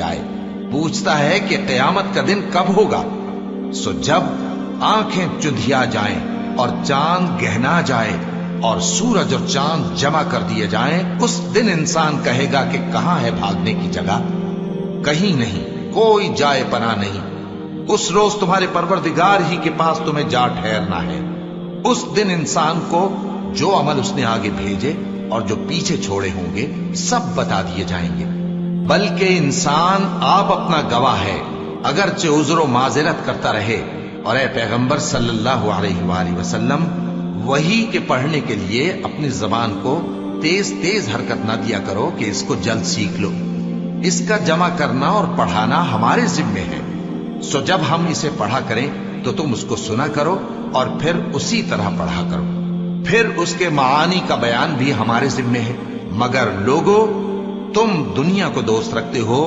जाए। पूछता है कि क़यामत का दिन कब होगा। सो जब आंखें चुंधिया जाएं और चांद गहना जाए और सूरज और चांद जमा कर दिए जाएं, उस दिन इंसान कहेगा कि कहां है भागने की जगह। कहीं नहीं, कोई जाए पना नहीं। उस रोज तुम्हारे परवरदिगार ही के पास तुम्हें जा ठहरना है। उस दिन इंसान को जो अमल उसने आगे भेजे और जो पीछे छोड़े होंगे सब बता दिए जाएंगे। बल्कि इंसान आप अपना गवाह है, अगरचे उज़्र माज़िरत करता रहे। और ए पैगंबर सल्लल्लाहु अलैहि वसल्लम, वही के पढ़ने के लिए अपनी जबान को तेज तेज हरकत ना दिया करो कि इसको जल्द सीख लो। इसका जमा करना और पढ़ाना हमारे जिम्मे है। सो जब हम इसे पढ़ा करें तो तुम उसको सुना करो और फिर उसी तरह पढ़ा करो। फिर उसके मानी का बयान भी हमारे जिम्मे है। मगर लोगो, तुम दुनिया को दोस्त रखते हो